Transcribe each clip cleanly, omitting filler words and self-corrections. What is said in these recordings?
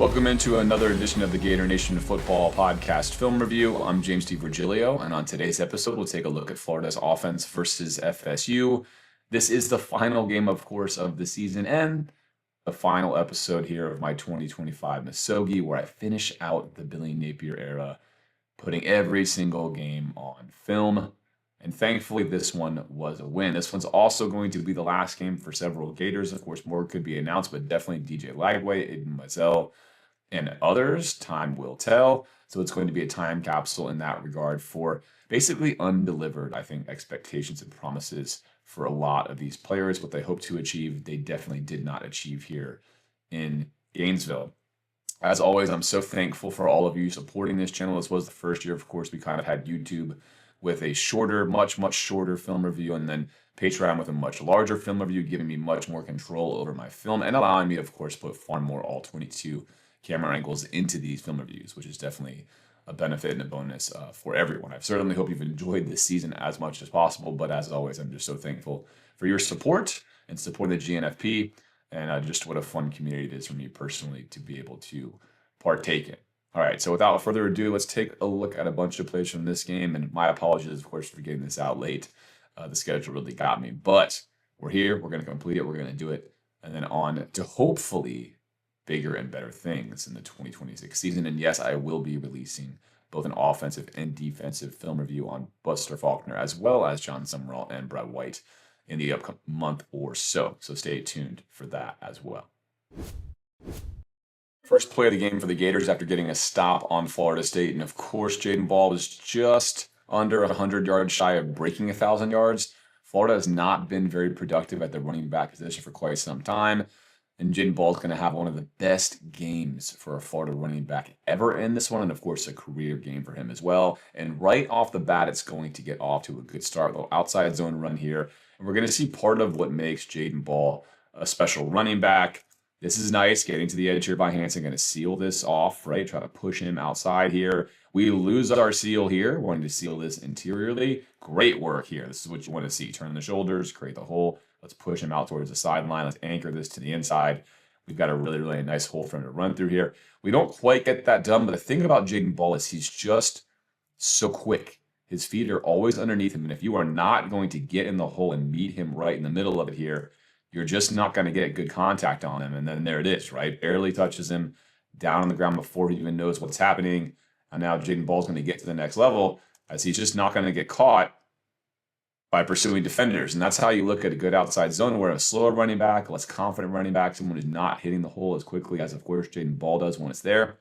Welcome into another edition of the Gator Nation Football Podcast film review. I'm James Virgilio, and on today's episode, we'll take a look at Florida's offense versus FSU. This is the final game, of course, of the season and the final episode here of my 2025 Misogi, where I finish out the Billy Napier era, putting every single game on film. And thankfully, this one was a win. This one's also going to be the last game for several Gators. Of course, more could be announced, but definitely DJ Lagway, Aiden Mazel, and others. Time will tell. So it's going to be a time capsule in that regard for basically undelivered, I think, expectations and promises for a lot of these players. What they hope to achieve, they definitely did not achieve here in Gainesville. As always, I'm so thankful for all of you supporting this channel. This was the first year, of course, we kind of had YouTube with a shorter, much shorter film review, and then Patreon with a much larger film review, giving me much more control over my film and allowing me, of course, to put far more all 22 camera angles into these film reviews, which is definitely a benefit and a bonus for everyone. I certainly hope you've enjoyed this season as much as possible, but as always, I'm just so thankful for your support and supporting the GNFP, and just what a fun community it is for me personally to be able to partake in. All right, so without further ado, let's take a look at a bunch of plays from this game. And my apologies, of course, for getting this out late. The schedule really got me. But we're here. We're going to complete it. We're going to do it. And then on to hopefully bigger and better things in the 2026 season. And yes, I will be releasing both an offensive and defensive film review on Buster Faulkner, as well as John Summerall and Brad White in the upcoming month or so. So stay tuned for that as well. First play of the game for the Gators after getting a stop on Florida State. And of course, Jaden Ball was just under 100 yards shy of breaking 1,000 yards. Florida has not been very productive at the running back position for quite some time. And Jaden Ball is going to have one of the best games for a Florida running back ever in this one. And of course, a career game for him as well. And right off the bat, it's going to get off to a good start. A little outside zone run here. And we're going to see part of what makes Jaden Ball a special running back. This is nice, getting to the edge here by Hansen, going to seal this off, right? Try to push him outside here. We lose our seal here. We're going to seal this interiorly. Great work here. This is what you want to see. Turn the shoulders, create the hole. Let's push him out towards the sideline. Let's anchor this to the inside. We've got a really nice hole for him to run through here. We don't quite get that done, but the thing about Jaden Ball is he's just so quick. His feet are always underneath him, and if you are not going to get in the hole and meet him right in the middle of it here, you're just not going to get good contact on him. And then there it is, right? Barely touches him down on the ground before he even knows what's happening. And now Jaden Ball's going to get to the next level as he's just not going to get caught by pursuing defenders. And that's how you look at a good outside zone, where a slower running back, less confident running back, someone who's not hitting the hole as quickly as, of course, Jaden Ball does when it's there,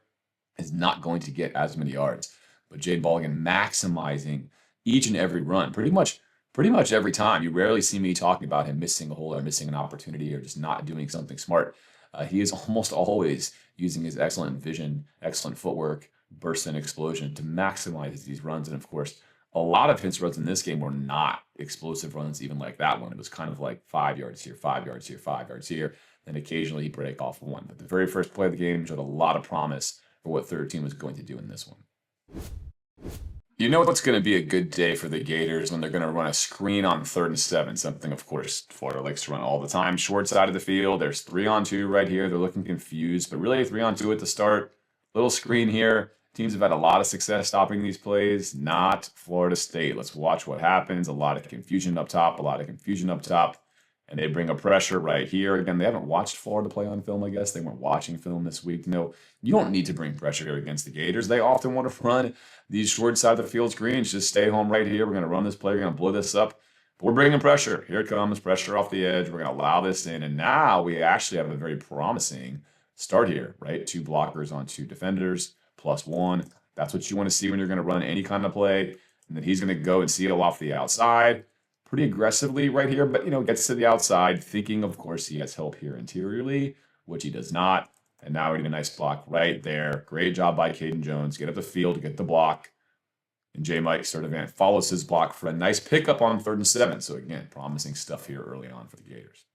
is not going to get as many yards. But Jaden Ball, again, maximizing each and every run. Pretty much every time. You rarely see me talking about him missing a hole or missing an opportunity or just not doing something smart. He is almost always using his excellent vision, excellent footwork, burst and explosion to maximize these runs. And of course, a lot of his runs in this game were not explosive runs, even like that one. It was kind of like 5 yards here, 5 yards here, 5 yards here. Then occasionally he'd break off one. But the very first play of the game showed a lot of promise for what third team was going to do in this one. You know what's going to be a good day for the Gators when they're going to run a screen on 3rd and 7, something, of course, Florida likes to run all the time. Short side of the field, there's 3-on-2 right here. They're looking confused, but really 3-on-2 at the start. Little screen here. Teams have had a lot of success stopping these plays, not Florida State. Let's watch what happens. A lot of confusion up top, and they bring a pressure right here. Again, they haven't watched Florida play on film, I guess. They weren't watching film this week. No, you don't need to bring pressure here against the Gators. They often want to run these short side of the field screens. Just stay home right here. We're going to run this play. We're going to blow this up. But we're bringing pressure. Here it comes, pressure off the edge. We're going to allow this in. And now we actually have a very promising start here, right? 2 blockers on 2 defenders, +1. That's what you want to see when you're going to run any kind of play. And then he's going to go and seal off the outside pretty aggressively right here, but, gets to the outside, thinking, of course, he has help here interiorly, which he does not. And now we get a nice block right there. Great job by Caden Jones. Get up the field, get the block. And J. Mike Sturdivant follows his block for a nice pickup on 3rd and 7. So, again, promising stuff here early on for the Gators.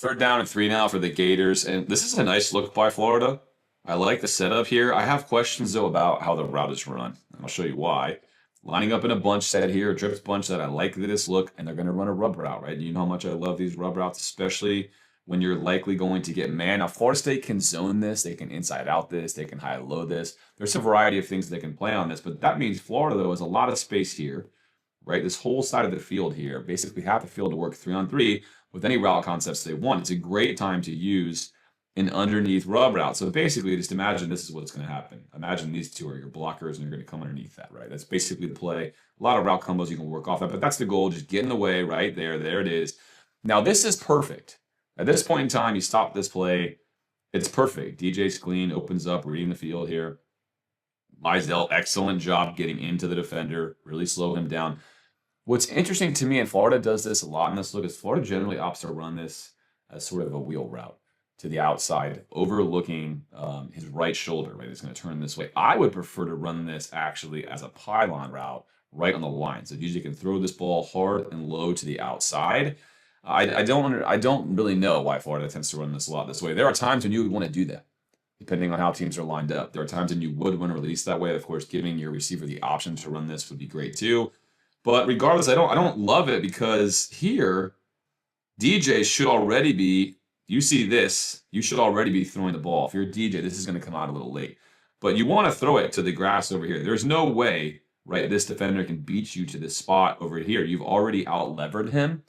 3rd down and 3 now for the Gators. And this is a nice look by Florida. I like the setup here. I have questions, though, about how the route is run. And I'll show you why. Lining up in a bunch set here, a trips bunch that I like this look, and they're going to run a rub route, right? You know how much I love these rub routes, especially when you're likely going to get man. Now, Florida State can zone this. They can inside out this. They can high low this. There's a variety of things they can play on this, but that means Florida, though, has a lot of space here, right? This whole side of the field here, basically half the field to work 3-on-3 with any route concepts they want. It's a great time to use an underneath rub route. So basically, just imagine this is what's going to happen. Imagine these two are your blockers, and you're going to come underneath that, right? That's basically the play. A lot of route combos you can work off that, but that's the goal. Just get in the way right there. There it is. Now, this is perfect. At this point in time, you stop this play. It's perfect. DJ's clean, opens up, reading the field here. Mizell, excellent job getting into the defender, really slow him down. What's interesting to me, and Florida does this a lot in this look, is Florida generally opts to run this as sort of a wheel route to the outside, overlooking his right shoulder, right? It's going to turn this way. I would prefer to run this actually as a pylon route right on the line. So DJ can throw this ball hard and low to the outside. I don't really know why Florida tends to run this a lot this way. There are times when you would want to do that, depending on how teams are lined up. There are times when you would want to release that way. Of course, giving your receiver the option to run this would be great too. But regardless, I don't love it because here, DJ should already be, you see this, you should already be throwing the ball. If you're a DJ, this is going to come out a little late. But you want to throw it to the grass over here. There's no way, right, this defender can beat you to this spot over here. You've already out-levered him.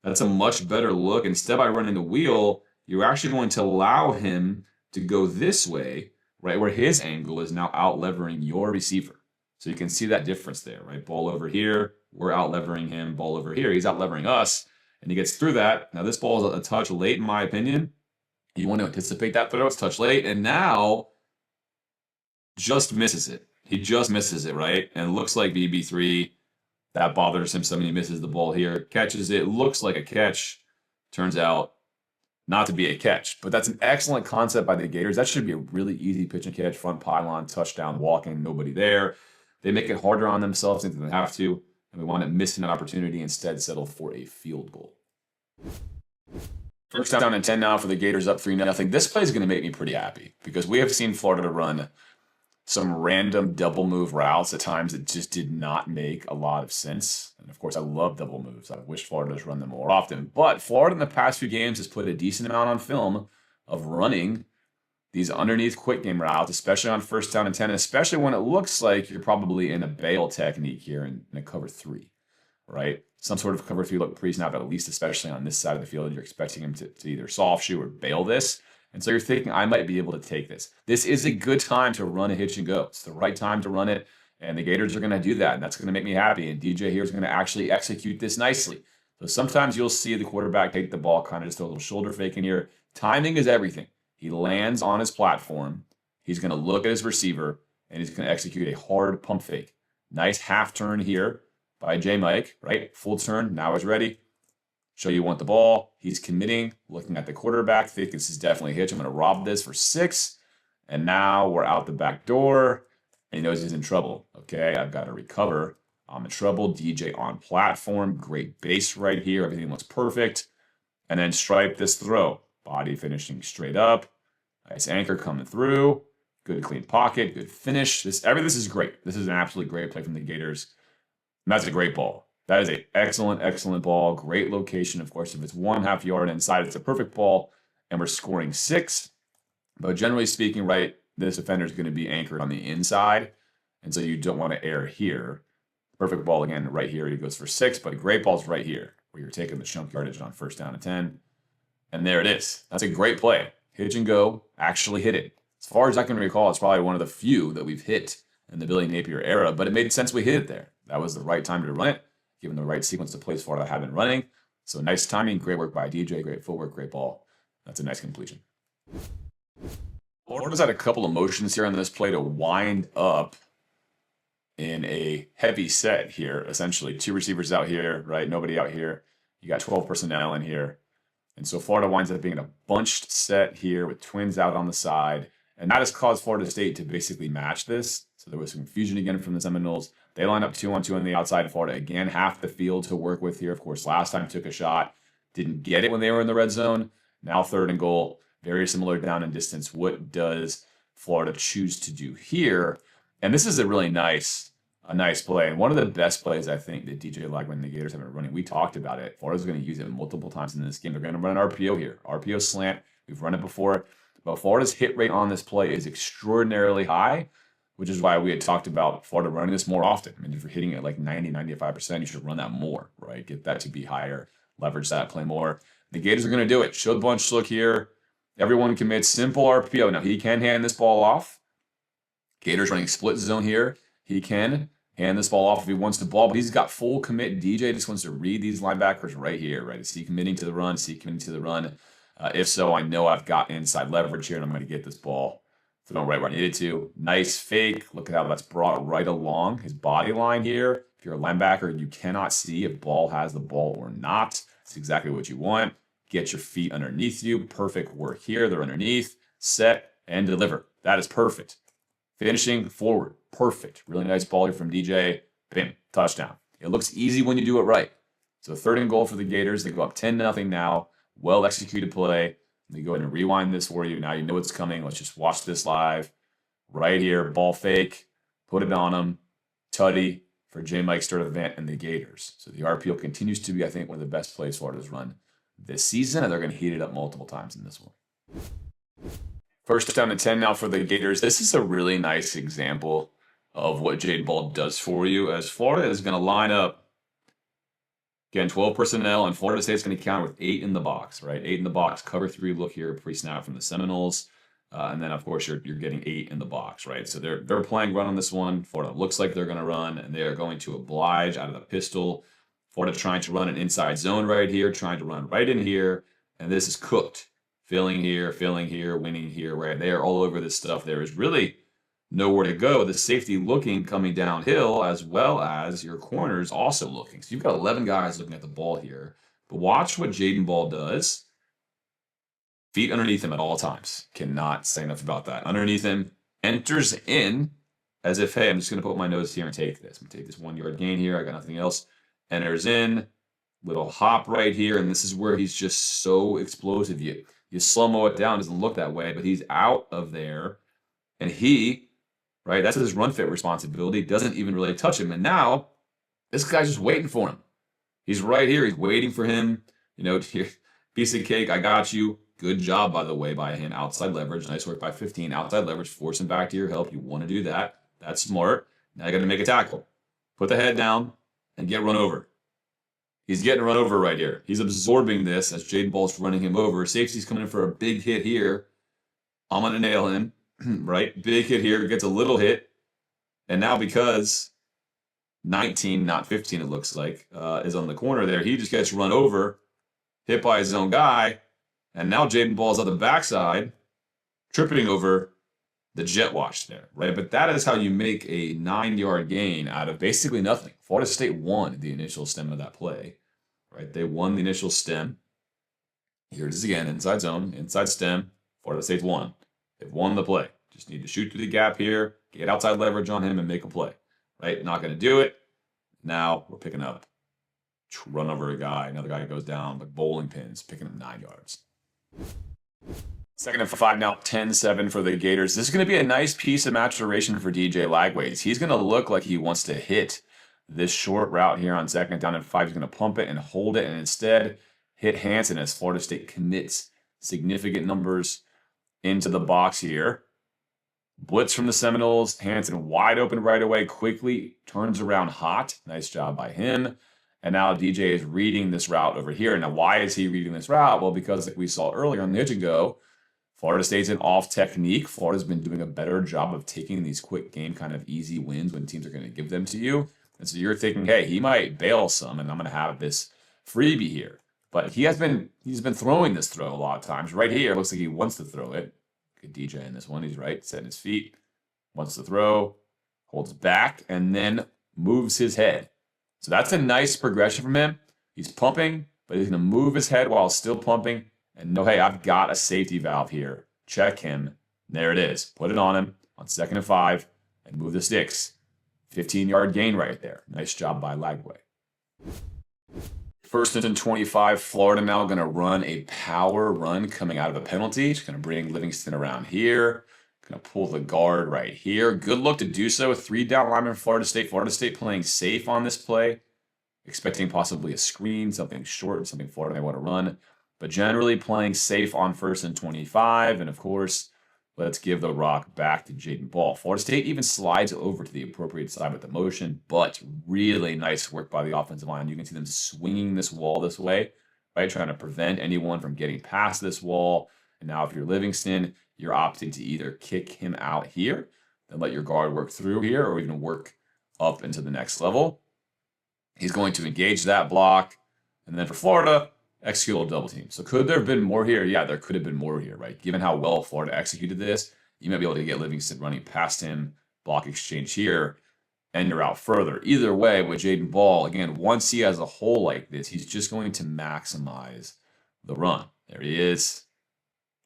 That's a much better look. Instead, by running the wheel, you're actually going to allow him to go this way, right, where his angle is now out-levering your receiver. So you can see that difference there, right? Ball over here, we're out-levering him. Ball over here, he's out-levering us, and he gets through that. Now, this ball is a touch late, in my opinion. You want to anticipate that throw. It's touch late, and now just misses it. He just misses it, right? And it looks like BB3. That bothers him. Somebody misses the ball here, catches it. Looks like a catch. Turns out not to be a catch. But that's an excellent concept by the Gators. That should be a really easy pitch and catch, front pylon, touchdown, walking, nobody there. They make it harder on themselves than they have to, and we want to miss an opportunity, instead settle for a field goal. First down and 10 now for the Gators, up 3-0. This play is going to make me pretty happy because we have seen Florida run some random double move routes at times that just did not make a lot of sense. And of course, I love double moves. I wish Florida does run them more often. But Florida in the past few games has put a decent amount on film of running these underneath quick game routes, especially on first down and 10, and especially when it looks like you're probably in a bail technique here in a cover 3, right? Some sort of cover 3 look pre-snap, at least especially on this side of the field. You're expecting him to either soft shoe or bail this. And so you're thinking, I might be able to take this. This is a good time to run a hitch and go. It's the right time to run it. And the Gators are going to do that. And that's going to make me happy. And DJ here is going to actually execute this nicely. So sometimes you'll see the quarterback take the ball, kind of just throw a little shoulder fake in here. Timing is everything. He lands on his platform. He's going to look at his receiver, and he's going to execute a hard pump fake. Nice half turn here by J. Mike, right? Full turn. Now he's ready. Show you want the ball. He's committing, looking at the quarterback. Think this is definitely a hitch. I'm going to rob this for 6. And now we're out the back door. And he knows he's in trouble. Okay, I've got to recover. I'm in trouble. DJ on platform. Great base right here. Everything looks perfect. And then stripe this throw. Body finishing straight up. Nice anchor coming through. Good clean pocket. Good finish. This is great. This is an absolutely great play from the Gators. And that's a great ball. That is an excellent, excellent ball. Great location. Of course, if it's 1/2 yard inside, it's a perfect ball. And we're scoring 6. But generally speaking, right, this defender is going to be anchored on the inside. And so you don't want to err here. Perfect ball again right here. He goes for 6. But a great ball's right here, where you're taking the chunk yardage on first down and 10. And there it is. That's a great play. Hitch and go. Actually hit it. As far as I can recall, it's probably one of the few that we've hit in the Billy Napier era. But it made sense we hit it there. That was the right time to run it, given the right sequence of plays Florida had been running. So nice timing, great work by DJ, great footwork, great ball. That's a nice completion. Florida's had a couple of motions here on this play to wind up in a heavy set here, essentially. 2 receivers out here, right? Nobody out here. You got 12 personnel in here. And so Florida winds up being a bunched set here with twins out on the side. And that has caused Florida State to basically match this. So there was some confusion again from the Seminoles. They line up 2-on-2 on the outside. Florida, again, half the field to work with here. Of course, last time took a shot. Didn't get it when they were in the red zone. Now 3rd and goal. Very similar down and distance. What does Florida choose to do here? And this is a really nice a nice play. And one of the best plays I think that DJ Lagway and the Gators have been running, we talked about it. Florida's going to use it multiple times in this game. They're going to run an RPO here. RPO slant. We've run it before. But Florida's hit rate on this play is extraordinarily high, which is why we had talked about Florida running this more often. I mean, if you're hitting it like 90, 95%, you should run that more, right? Get that to be higher, leverage that play more. The Gators are going to do it. Show bunch look here. Everyone commits simple RPO. Now, he can hand this ball off. Gators running split zone here. He can hand this ball off if he wants the ball, but he's got full commit. DJ just wants to read these linebackers right here, right? Is he committing to the run? Is he committing to the run? If so, I know I've got inside leverage here, and I'm going to get this ball thrown right where I needed to. Nice fake. Look at how that's brought right along his body line here. If you're a linebacker, you cannot see if ball has the ball or not. That's exactly what you want. Get your feet underneath you. Perfect work here. They're underneath. Set and deliver. That is perfect. Finishing forward. Perfect. Really nice ball here from DJ. Bam. Touchdown. It looks easy when you do it right. So 3rd and goal for the Gators. They go up 10-0 now. Well executed play. Let me go ahead and rewind this for you. Now you know what's coming. Let's just watch this live. Right here. Ball fake. Put it on him. Tutty for J. Mike Sturdivant and the Gators. So the RPO continues to be, I think, one of the best plays Florida's run this season, and they're going to heat it up multiple times in this one. First down to 10 now for the Gators. This is a really nice example of what Jaden Ball does for you, as Florida is going to line up, again, 12 personnel, and Florida State's going to counter with 8 in the box, right? 8 in the box, cover 3 look here, pre-snap from the Seminoles. And then, of course, you're getting 8 in the box, right? So they're playing run on this one. Florida looks like they're going to run, and they are going to oblige out of the pistol. Florida trying to run an inside zone right here, trying to run right in here, and this is cooked. Filling here, winning here, right? They are all over this stuff. There is really nowhere to go. The safety looking coming downhill, as well as your corners also looking. So you've got 11 guys looking at the ball here. But watch what Jaden Ball does. Feet underneath him at all times. Cannot say enough about that. Underneath him, enters in as if, hey, I'm just going to put my nose here and take this. I'm going to take this 1 yard gain here. I got nothing else. Enters in, little hop right here, and this is where he's just so explosive. You slow-mo it down, doesn't look that way, but he's out of there, and he, right, that's his run fit responsibility, doesn't even really touch him, and now this guy's just waiting for him. He's right here. He's waiting for him. You know, here, piece of cake, I got you. Good job, by the way, by him. Outside leverage. Nice work by 15. Outside leverage. Force him back to your help. You want to do that. That's smart. Now you got to make a tackle. Put the head down and get run over. He's getting run over right here. He's absorbing this as Jaden Ball's running him over. Safety's coming in for a big hit here. I'm going to nail him, right? Big hit here. Gets a little hit. And now because 19, not 15, it looks like, is on the corner there, he just gets run over, hit by his own guy. And now Jaden Ball's on the backside, tripping over the jet wash there, right? But that is how you make a 9 yard gain out of basically nothing. Florida State won the initial stem of that play, right? They won the initial stem. Here it is again, inside zone, inside stem. Florida State's won. They've won the play. Just need to shoot through the gap here, get outside leverage on him, and make a play, right? Not going to do it. Now we're picking up, run over a guy. Another guy goes down, like bowling pins, picking up 9 yards. 2nd and 5 now, 10-7 for the Gators. This is going to be a nice piece of maturation for DJ Lagway. He's going to look like he wants to hit this short route here on 2nd down and 5. He's going to pump it and hold it, and instead hit Hansen as Florida State commits significant numbers into the box here. Blitz from the Seminoles. Hansen wide open right away, quickly turns around hot. Nice job by him. And now DJ is reading this route over here. Now, why is he reading this route? Well, because like we saw earlier on the edge ago, Florida State's an off technique. Florida's been doing a better job of taking these quick game kind of easy wins when teams are going to give them to you. And so you're thinking, hey, he might bail some and I'm going to have this freebie here. But he's been throwing this throw a lot of times. Right here, it looks like he wants to throw it. Good DJ in this one. He's right, setting his feet, wants to throw, holds back, and then moves his head. So that's a nice progression from him. He's pumping, but he's going to move his head while still pumping. And no, hey, I've got a safety valve here. Check him. There it is. Put it on him on 2nd and 5 and move the sticks. 15-yard gain right there. Nice job by Lagway. 1st and 25. Florida now going to run a power run coming out of a penalty. It's going to bring Livingston around here. Going to pull the guard right here. Good look to do so. 3 down linemen for Florida State. Florida State playing safe on this play, expecting possibly a screen, something short, something Florida may want to run, but generally playing safe on 1st and 25. And of course, let's give the rock back to Jaden Ball. Florida State even slides over to the appropriate side with the motion, but really nice work by the offensive line. You can see them swinging this wall this way, right? Trying to prevent anyone from getting past this wall. And now if you're Livingston, you're opting to either kick him out here, then let your guard work through here, or even work up into the next level. He's going to engage that block. And then for Florida, execute a double team. So could there have been more here? Yeah, there could have been more here, right? Given how well Florida executed this, you might be able to get Livingston running past him, block exchange here, and you're out further. Either way, with Jaden Ball, again, once he has a hole like this, he's just going to maximize the run. There he is.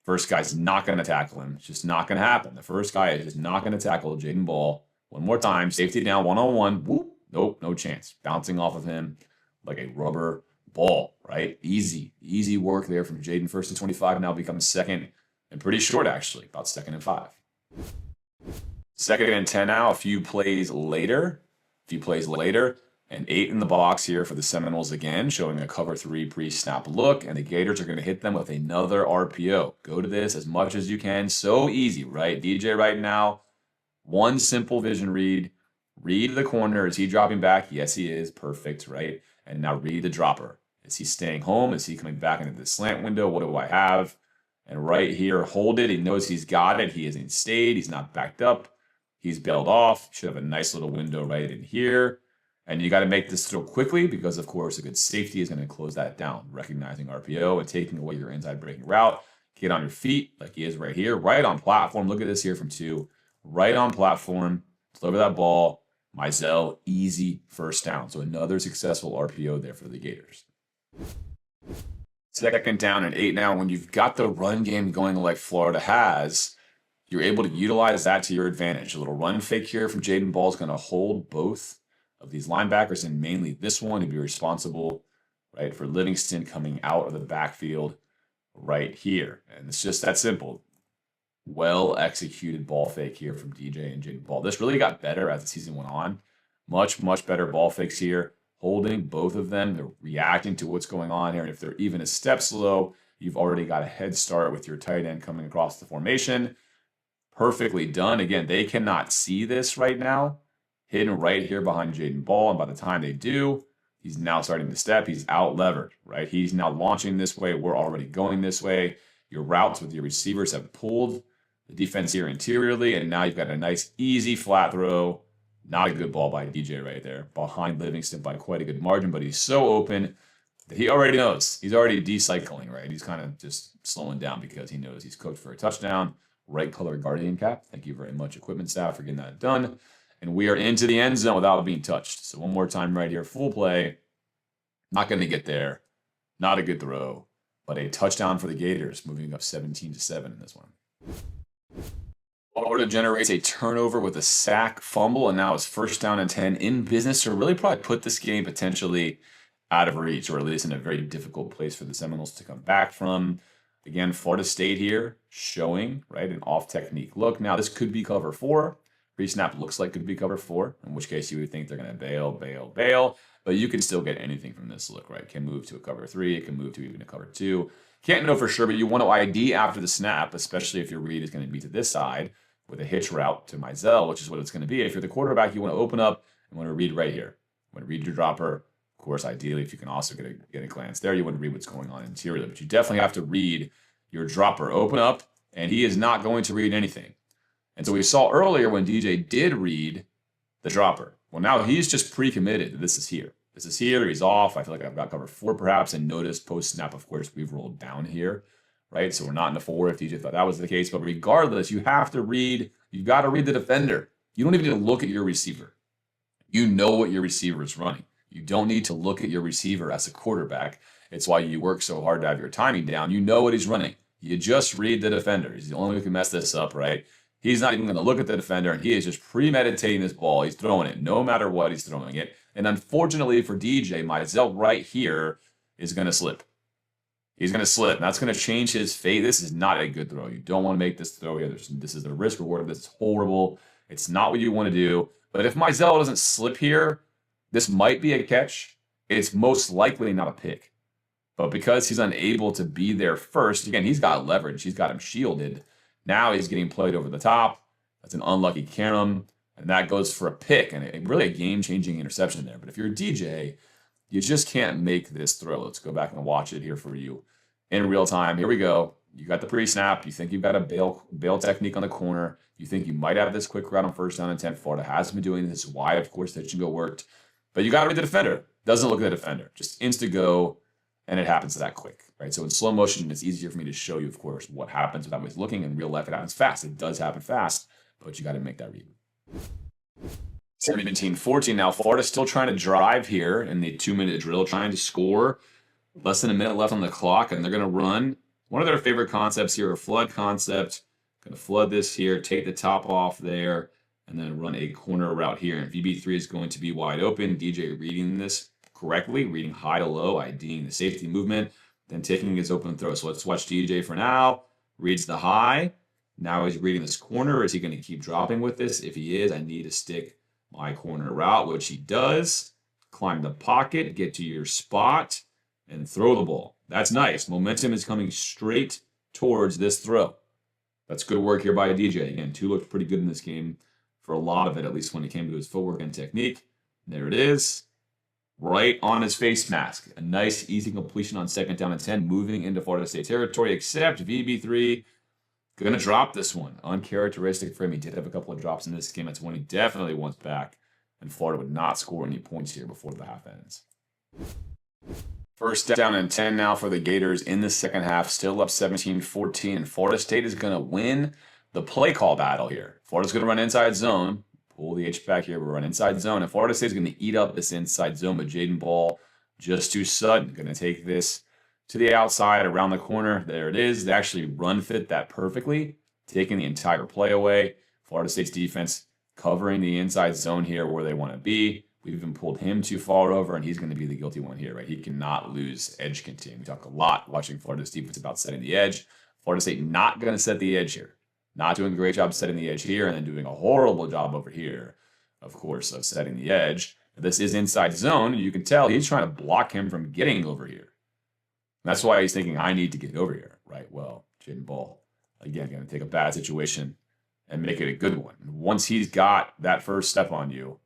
First guy's not going to tackle him. It's just not going to happen. The first guy is just not going to tackle Jaden Ball. One more time, safety down, one-on-one. Whoop. Nope, no chance. Bouncing off of him like a rubber ball, right? Easy work there from Jaden. 1st and 25 now becomes 2nd and pretty short, actually, about 2nd and 5. 2nd and 10 now, a few plays later, and 8 in the box here for the Seminoles again, showing a cover 3 pre-snap look, and the Gators are going to hit them with another RPO. Go to this as much as you can. So easy, right? DJ right now, one simple vision read. Read the corner. Is he dropping back? Yes, he is. Perfect, right? And now read the dropper. Is he staying home? Is he coming back into the slant window? What do I have? And right here, hold it. He knows he's got it. He isn't stayed. He's not backed up. He's bailed off. Should have a nice little window right in here. And you got to make this throw quickly because, of course, a good safety is going to close that down, recognizing RPO and taking away your inside breaking route. Get on your feet like he is right here, right on platform. Look at this here from 2. Right on platform. Deliver that ball. Mizell, easy first down. So another successful RPO there for the Gators. 2nd down and 8 now. When you've got the run game going like Florida has, you're able to utilize that to your advantage. A little run fake here from Jaden Ball is going to hold both of these linebackers, and mainly this one to be responsible, right, for Livingston coming out of the backfield right here. And it's just that simple. Well executed ball fake here from DJ and Jaden Ball. This really got better as the season went on. Much better ball fakes here. Holding both of them. They're reacting to what's going on here. And if they're even a step slow, you've already got a head start with your tight end coming across the formation. Perfectly done. Again, they cannot see this right now. Hidden right here behind Jaden Ball. And by the time they do, he's now starting to step. He's out levered, right? He's now launching this way. We're already going this way. Your routes with your receivers have pulled the defense here interiorly, and now you've got a nice, easy flat throw. Not a good ball by DJ right there, behind Livingston by quite a good margin, but he's so open that he already knows. He's already decycling, right? He's kind of just slowing down because he knows he's cooked for a touchdown. Right color guardian cap. Thank you very much, equipment staff, for getting that done. And we are into the end zone without being touched. So one more time right here, full play. Not going to get there. Not a good throw, but a touchdown for the Gators, moving up 17-7 in this one. Florida generates a turnover with a sack, fumble, and now it's 1st down and 10 in business to really probably put this game potentially out of reach, or at least in a very difficult place for the Seminoles to come back from. Again, Florida State here showing, right, an off technique look. Now, this could be cover 4. Pre-snap looks like could be cover 4, in which case you would think they're going to bail. But you can still get anything from this look, right? It can move to a cover 3. It can move to even a cover 2. Can't know for sure, but you want to ID after the snap, especially if your read is going to be to this side with a hitch route to Mizell, which is what it's going to be. If you're the quarterback, you want to open up and want to read right here. You want to read your dropper. Of course, ideally, if you can also get a glance there, you want to read what's going on interiorly. But you definitely have to read your dropper. Open up, and he is not going to read anything. And so we saw earlier when DJ did read the dropper. Well, now he's just pre-committed. This is here. This is here. He's off. I feel like I've got cover 4 perhaps. And notice post-snap, of course, we've rolled down here, right? So we're not in the 4 if DJ thought that was the case. But regardless, you have to read. You've got to read the defender. You don't even need to look at your receiver. You know what your receiver is running. You don't need to look at your receiver as a quarterback. It's why you work so hard to have your timing down. You know what he's running. You just read the defender. He's the only one who can mess this up, right? He's not even going to look at the defender, and he is just premeditating this ball. He's throwing it. No matter what, he's throwing it. And unfortunately for DJ, Mizell right here is going to slip. He's going to slip, and that's going to change his fate. This is not a good throw. You don't want to make this throw here. This is the risk reward. This is horrible. It's not what you want to do. But if Mizell doesn't slip here, this might be a catch. It's most likely not a pick. But because he's unable to be there first, again, he's got leverage. He's got him shielded. Now he's getting played over the top. That's an unlucky carom, and that goes for a pick, and really a game-changing interception there. But if you're a DJ, you just can't make this throw. Let's go back and watch it here for you in real time. Here we go. You got the pre-snap. You think you've got a bail technique on the corner. You think you might have this quick route on first down and 10. Florida hasn't been doing this. Why, of course, that should go worked. But you got to read the defender. Doesn't look at the defender. Just insta-go, and it happens that quick, right? So in slow motion, it's easier for me to show you, of course, what happens without me looking. In real life, it happens fast. It does happen fast, but you got to make that read. 17-14 now. Florida's still trying to drive here in the 2-minute drill, trying to score. Less than a minute left on the clock, and they're going to run one of their favorite concepts here, a flood concept. Going to flood this here, take the top off there, and then run a corner route here. And VB3 is going to be wide open. DJ reading this correctly, reading high to low, IDing the safety movement, then taking his open throw. So let's watch DJ for now. Reads the high. Now he's reading this corner. Is he going to keep dropping with this? If he is, I need to stick my corner route, which he does. Climb the pocket, get to your spot, and throw the ball. That's nice. Momentum is coming straight towards this throw. That's good work here by DJ. Again, 2 looked pretty good in this game for a lot of it, at least when it came to his footwork and technique. There it is. Right on his face mask. A nice, easy completion on second down and 10, moving into Florida State territory, except VB3 going to drop this one. Uncharacteristic for him. He did have a couple of drops in this game. That's one he definitely wants back, and Florida would not score any points here before the half ends. First down and 10 now for the Gators in the second half. Still up 17-14, and Florida State is going to win the play call battle here. Florida's going to run inside zone. Pull the H back here. We'll run inside zone. And Florida State's going to eat up this inside zone, but Jaden Ball just too sudden. Going to take this to the outside around the corner. There it is. They actually run fit that perfectly, taking the entire play away. Florida State's defense covering the inside zone here where they want to be. We've even pulled him too far over, and he's going to be the guilty one here, right? He cannot lose edge contain. We talk a lot watching Florida's defense about setting the edge. Florida State not going to set the edge here. Not doing a great job setting the edge here, and then doing a horrible job over here, of course, of setting the edge. This is inside zone. You can tell he's trying to block him from getting over here. That's why he's thinking, I need to get over here, right? Well, Jaden Ball, again, going to take a bad situation and make it a good one. Once he's got that first step on you,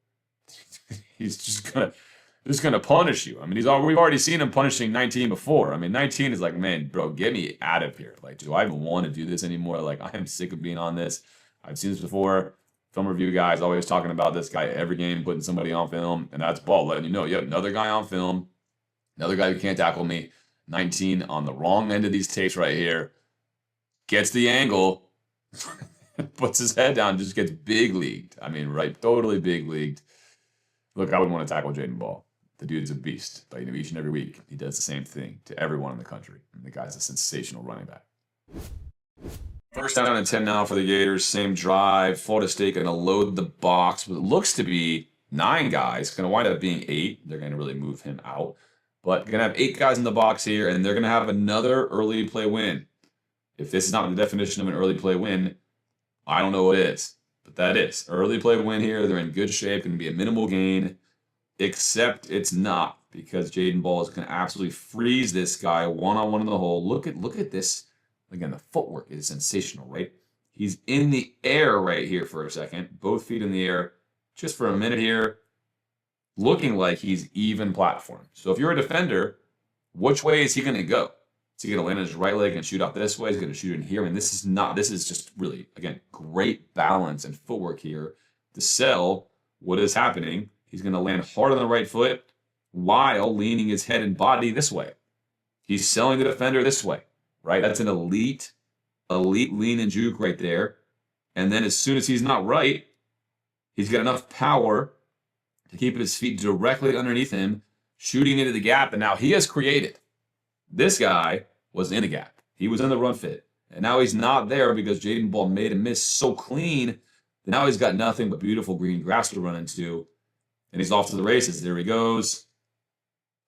he's just gonna punish you. I mean, we've already seen him punishing 19 before. I mean, 19 is like, man, bro, get me out of here. Like, do I even want to do this anymore? Like, I am sick of being on this. I've seen this before. Film review guys always talking about this guy every game, putting somebody on film, and that's Ball letting you know, yep, another guy on film, another guy who can't tackle me. 19 on the wrong end of these tapes right here, gets the angle, puts his head down, just gets big leagued. I mean, right, totally big leagued. Look, I wouldn't want to tackle Jaden Ball. The dude's a beast. But each and every week, he does the same thing to everyone in the country. And the guy's a sensational running back. First down and 10 now for the Gators. Same drive. Florida State going to load the box. What looks to be 9 guys. Going to wind up being 8. They're going to really move him out. But going to have 8 guys in the box here, and they're going to have another early play win. If this is not the definition of an early play win, I don't know what is. But that is. Early play win here. They're in good shape. Going to be a minimal gain. Except it's not, because Jaden Ball is going to absolutely freeze this guy one-on-one in the hole. Look at this. Again, the footwork is sensational, right? He's in the air right here for a second. Both feet in the air. Just for a minute here. Looking like he's even platform. So if you're a defender, which way is he going to go? Is he going to land on his right leg and shoot off this way? He's going to shoot in here. I mean, this is just really, again, great balance and footwork here to sell what is happening. He's going to land hard on the right foot while leaning his head and body this way. He's selling the defender this way, right? That's an elite lean and juke right there. And then as soon as he's not right, he's got enough power to keep his feet directly underneath him, shooting into the gap that now he has created. This guy was in the gap. He was in the run fit. And now he's not there because Jaden Ball made a miss so clean that now he's got nothing but beautiful green grass to run into. And he's off to the races. There he goes.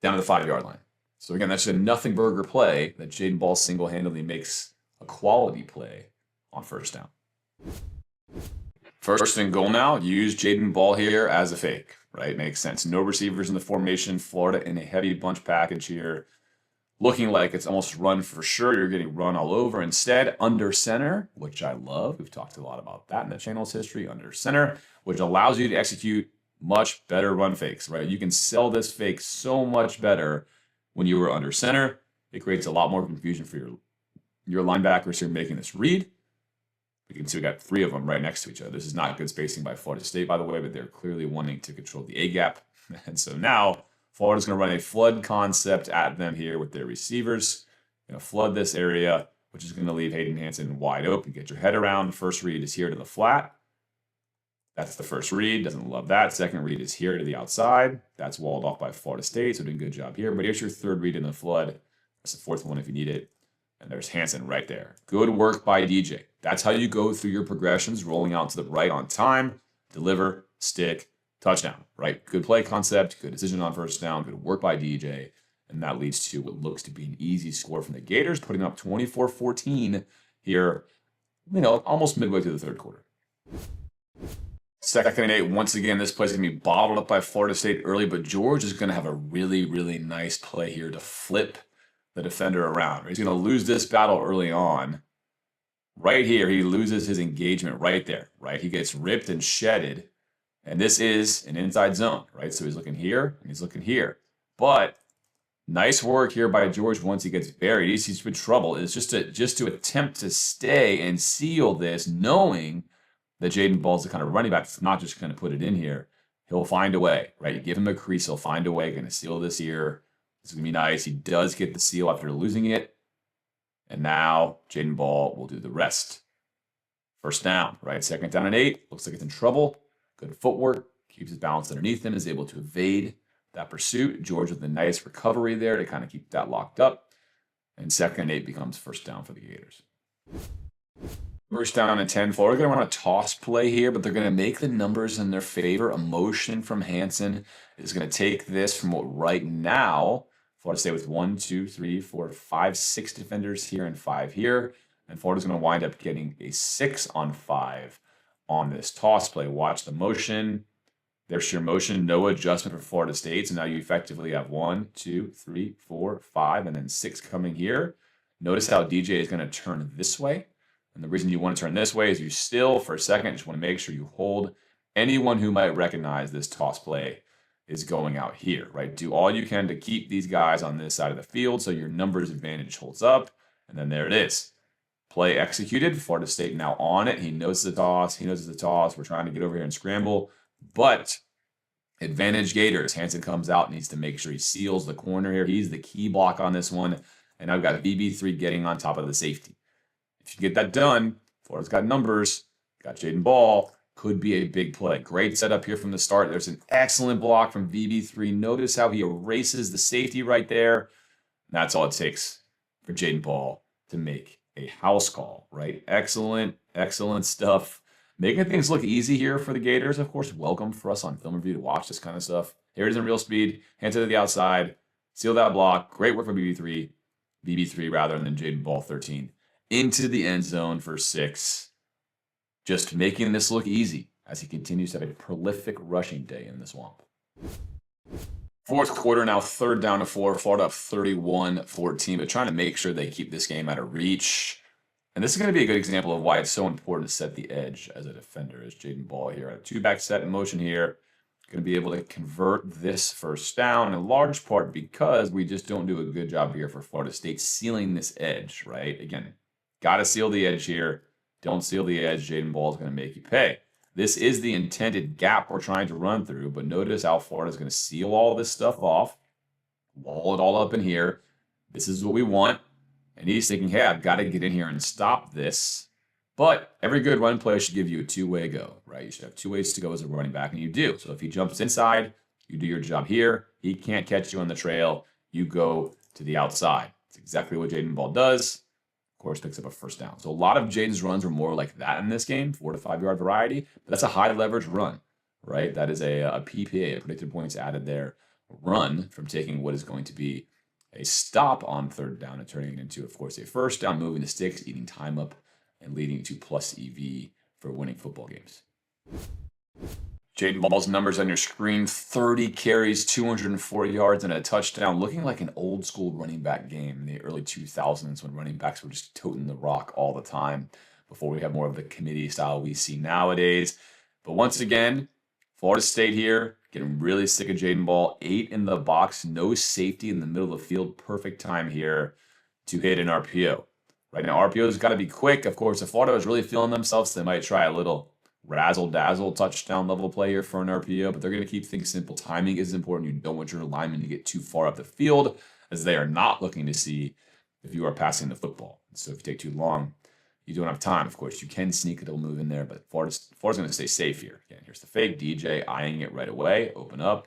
Down to the 5-yard line. So again, that's a nothing burger play that Jaden Ball single-handedly makes a quality play on first down. First and goal now, use Jaden Ball here as a fake, right? Makes sense. No receivers in the formation. Florida in a heavy bunch package here. Looking like it's almost run for sure. You're getting run all over. Instead, under center, which I love. We've talked a lot about that in the channel's history. Under center, which allows you to execute much better run fakes, right? You can sell this fake so much better when you were under center. It creates a lot more confusion for your linebackers who are making this read. You can see we got 3 of them right next to each other. This is not good spacing by Florida State, by the way, but they're clearly wanting to control the A-gap. And so now Florida's going to run a flood concept at them here with their receivers. Going to flood this area, which is going to leave Hayden Hansen wide open. Get your head around. First read is here to the flat. That's the first read. Doesn't love that. Second read is here to the outside. That's walled off by Florida State, so doing a good job here. But here's your third read in the flood. That's the fourth one if you need it. And there's Hansen right there. Good work by DJ. That's how you go through your progressions, rolling out to the right on time, deliver, stick, touchdown, right? Good play concept, good decision on first down, good work by DJ. And that leads to what looks to be an easy score from the Gators, putting up 24-14 here, almost midway through the third quarter. Second and 8, once again, this play's going to be bottled up by Florida State early, but George is going to have a really, really nice play here to flip the defender around. He's going to lose this battle early on. Right here, he loses his engagement right there, right? He gets ripped and shedded, and this is an inside zone, right? So he's looking here, and he's looking here. But nice work here by George once he gets buried. He's in trouble. It's just to attempt to stay and seal this, knowing that Jaden Ball's the kind of running back that's not just going to put it in here. He'll find a way, right? You give him a crease, he'll find a way, going to seal this here. This is going to be nice. He does get the seal after losing it. And now Jaden Ball will do the rest. First down, right? Second down and 8. Looks like it's in trouble. Good footwork. Keeps his balance underneath him. Is able to evade that pursuit. George with a nice recovery there to kind of keep that locked up. And second and 8 becomes first down for the Gators. First down and 10. Florida going to run a toss play here, but they're going to make the numbers in their favor. A motion from Hansen is going to take this from what right now Florida State with 1, 2, 3, 4, 5, 6 defenders here and 5 here. And Florida's going to wind up getting a 6-on-5 on this toss play. Watch the motion. There's your motion. No adjustment for Florida State. So now you effectively have 1, 2, 3, 4, 5, and then 6 coming here. Notice how DJ is going to turn this way. And the reason you want to turn this way is you still, for a second, just want to make sure you hold anyone who might recognize this toss play is going out here, right? Do all you can to keep these guys on this side of the field so your numbers advantage holds up. And then there it is. Play executed. Florida State now on it. He knows the toss. He knows the toss. We're trying to get over here and scramble. But advantage Gators. Hansen comes out, needs to make sure he seals the corner here. He's the key block on this one. And I've got VB3 getting on top of the safety. If you get that done, Florida's got numbers. Got Jaden Ball. Could be a big play. Great setup here from the start. There's an excellent block from VB3. Notice how he erases the safety right there. That's all it takes for Jaden Ball to make a house call, right? Excellent, excellent stuff. Making things look easy here for the Gators. Of course, welcome for us on Film Review to watch this kind of stuff. Here it is in real speed. Hands it to the outside. Seal that block. Great work from VB3 rather than Jaden Ball 13. Into the end zone for 6. Just making this look easy as he continues to have a prolific rushing day in the swamp. Fourth quarter now, third down to 4. Florida up 31-14, but trying to make sure they keep this game out of reach. And this is going to be a good example of why it's so important to set the edge as a defender. As Jaden Ball here, a 2-back set in motion here. Going to be able to convert this first down in large part because we just don't do a good job here for Florida State sealing this edge, right? Again, got to seal the edge here. Don't seal the edge. Jaden Ball is going to make you pay. This is the intended gap we're trying to run through, but notice how Florida is going to seal all this stuff off, wall it all up in here. This is what we want. And he's thinking, hey, I've got to get in here and stop this. But every good run play should give you a 2-way go, right? You should have 2 ways to go as a running back, and you do. So if he jumps inside, you do your job here. He can't catch you on the trail. You go to the outside. It's exactly what Jaden Ball does. Of course, picks up a first down. So a lot of Jaden's runs were more like that in this game, 4 to 5 yard variety. But that's a high leverage run, right? That is a PPA, a predicted points added there run from taking what is going to be a stop on third down and turning it into, of course, a first down, moving the sticks, eating time up, and leading to plus EV for winning football games. Jaden Ball's numbers on your screen: 30 carries, 240 yards, and a touchdown, looking like an old school running back game in the early 2000s when running backs were just toting the rock all the time before we have more of the committee style we see nowadays. But once again, Florida State here, getting really sick of Jaden Ball. 8 in the box, no safety in the middle of the field. Perfect time here to hit an RPO. Right now, RPO's got to be quick. Of course, if Florida is really feeling themselves, they might try a little razzle-dazzle touchdown level play here for an RPO, but they're going to keep things simple. Timing is important. You don't want your linemen to get too far up the field, as they are not looking to see if you are passing the football. So if you take too long, you don't have time. Of course, you can sneak a little move in there, but Florida's going to stay safe here. Again, here's the fake. DJ eyeing it right away. Open up.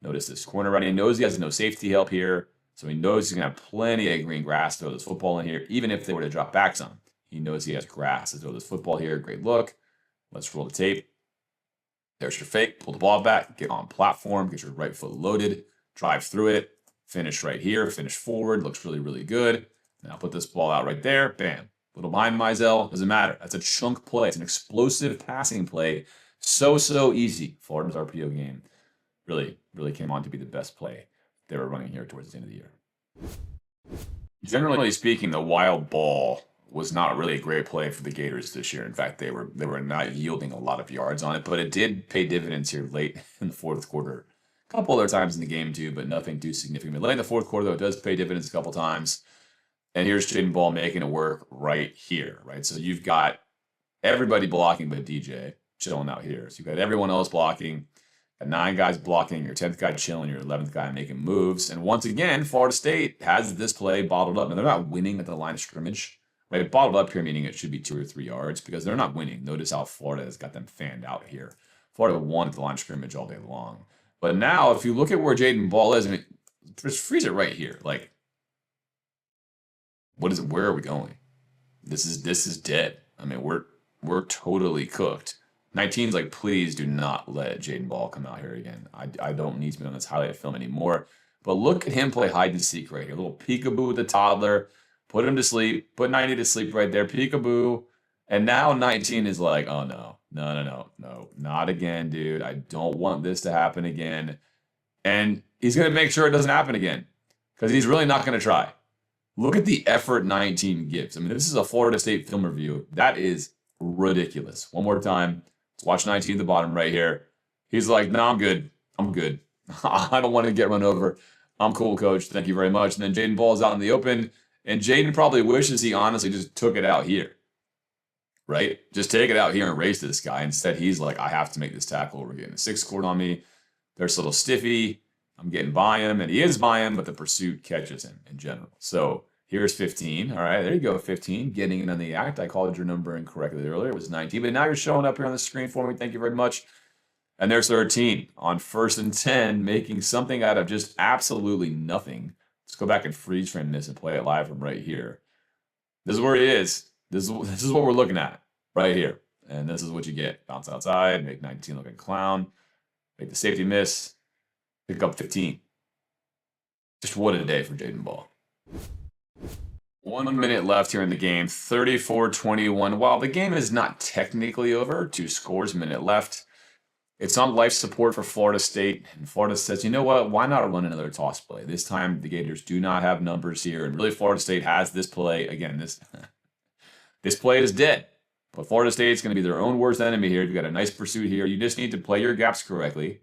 Notice this corner right. He knows he has no safety help here, so he knows he's going to have plenty of green grass to throw this football in here, even if they were to drop backs on him. He knows he has grass to throw this football here. Great look. Let's roll the tape. There's your fake. Pull the ball back. Get on platform. Get your right foot loaded. Drive through it. Finish right here. Finish forward. Looks really, really good. Now put this ball out right there. Bam. Little behind Mizell. Doesn't matter. That's a chunk play. It's an explosive passing play. So easy. Florida's RPO game really came on to be the best play they were running here towards the end of the year. Generally speaking, the wild ball was not really a great play for the Gators this year. In fact, they were not yielding a lot of yards on it, but it did pay dividends here late in the fourth quarter. A couple other times in the game too, but nothing too significant. But late in the fourth quarter, though, it does pay dividends a couple times. And here's Jaden Ball making it work right here, right? So you've got everybody blocking but DJ chilling out here. So you've got everyone else blocking, got 9 guys blocking, your 10th guy chilling, your 11th guy making moves. And once again, Florida State has this play bottled up. Now, they're not winning at the line of scrimmage. Right, bottled up here, meaning it should be 2 or 3 yards, because they're not winning. Notice how Florida has got them fanned out here. Florida won at the line of scrimmage all day long. But now, if you look at where Jaden Ball is, I mean, just freeze it right here. Like, what is it? Where are we going? This is dead. I mean, we're totally cooked. 19's like, please do not let Jaden Ball come out here again. I don't need to be on this highlight film anymore. But look at him play hide and seek right here. A little peekaboo with the toddler. Put him to sleep. Put 90 to sleep right there. Peekaboo. And now 19 is like, oh, no, not again, dude. I don't want this to happen again. And he's going to make sure it doesn't happen again, because he's really not going to try. Look at the effort 19 gives. I mean, this is a Florida State film review. That is ridiculous. One more time. Let's watch 19 at the bottom right here. He's like, no, I'm good. I don't want to get run over. I'm cool, coach. Thank you very much. And then Jaden Ball's out in the open. And Jaden probably wishes he honestly just took it out here, right? Just take it out here and race this guy. Instead, he's like, I have to make this tackle. We're getting a 6 scored on me. There's a little stiffy. I'm getting by him, and he is by him, but the pursuit catches him in general. So here's 15. All right, there you go, 15. Getting in on the act. I called your number incorrectly earlier. It was 19, but now you're showing up here on the screen for me. Thank you very much. And there's 13 on 1st and 10, making something out of just absolutely nothing. Let's go back and freeze frame this and play it live from right here. This is where he is. This is what we're looking at right here. And this is what you get. Bounce outside, make 19 look like a clown, make the safety miss, pick up 15. Just what a day for Jaden Ball. 1 minute left here in the game, 34-21. While the game is not technically over, 2 scores, minute left. It's on life support for Florida State, and Florida says, you know what, why not run another toss play? This time, the Gators do not have numbers here, and really Florida State has this play. Again, this play is dead, but Florida State's going to be their own worst enemy here. You've got a nice pursuit here. You just need to play your gaps correctly,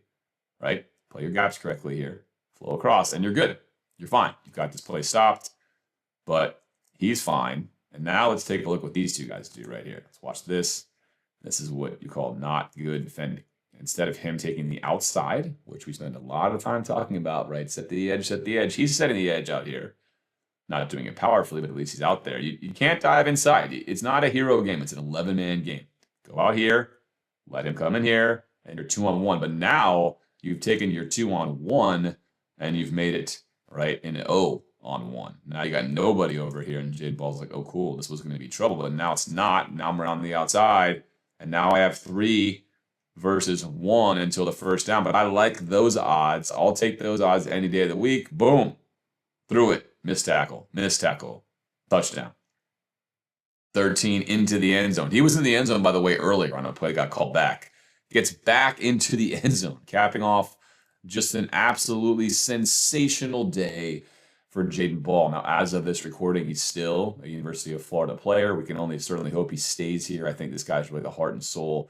right? Play your gaps correctly here. Flow across, and you're good. You're fine. You've got this play stopped, but he's fine. And now let's take a look what these 2 guys do right here. Let's watch this. This is what you call not good defending. Instead of him taking the outside, which we spend a lot of time talking about, right? Set the edge. He's setting the edge out here. Not doing it powerfully, but at least he's out there. You can't dive inside. It's not a hero game. It's an 11-man game. Go out here, let him come in here, and you're 2-on-1. But now you've taken your 2-on-1 and you've made it, right, an 0-on-1. Now you got nobody over here, and Jade Ball's like, oh, cool, this was going to be trouble. But now it's not. Now I'm around the outside, and now I have 3 versus 1 until the first down. But I like those odds. I'll take those odds any day of the week. Boom. Threw it. Missed tackle. Touchdown. 13 into the end zone. He was in the end zone, by the way, earlier on a play, got called back. He gets back into the end zone, capping off just an absolutely sensational day for Jaden Ball. Now, as of this recording, he's still a University of Florida player. We can only certainly hope he stays here. I think this guy's really the heart and soul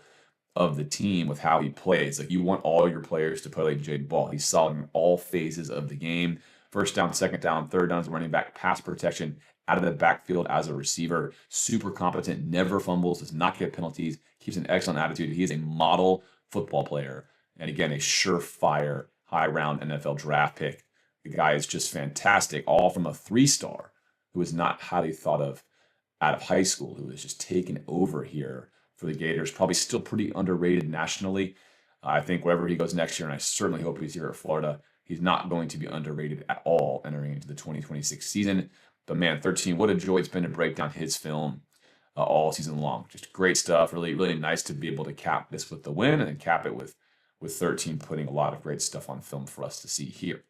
of the team with how he plays. Like, you want all your players to play like Jaden Ball. He's solid in all phases of the game. First down, second down, third down as a running back, pass protection, out of the backfield as a receiver. Super competent, never fumbles, does not get penalties, keeps an excellent attitude. He is a model football player. And again, a surefire high-round NFL draft pick. The guy is just fantastic, all from a 3-star who was not highly thought of out of high school, who was just taken over here for the Gators. Probably still pretty underrated nationally. I think wherever he goes next year, and I certainly hope he's here at Florida, he's not going to be underrated at all entering into the 2026 season. But man, 13, what a joy it's been to break down his film all season long. Just great stuff. Really, really nice to be able to cap this with the win and then cap it with 13 putting a lot of great stuff on film for us to see here.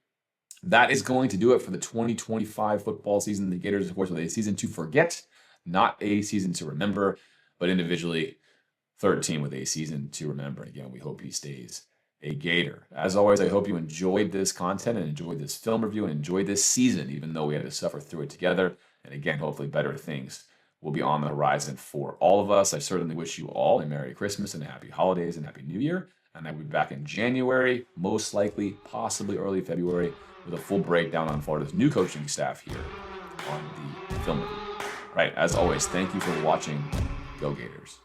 That is going to do it for the 2025 football season. The Gators, of course, with a season to forget, not a season to remember, but individually 13 with a season to remember. And again, we hope he stays a Gator. As always, I hope you enjoyed this content and enjoyed this film review and enjoyed this season, even though we had to suffer through it together. And again, hopefully better things will be on the horizon for all of us. I certainly wish you all a Merry Christmas and a Happy Holidays and Happy New Year. And I will be back in January, most likely, possibly early February, with a full breakdown on Florida's new coaching staff here on the film review. Right, as always, thank you for watching. Go Gators.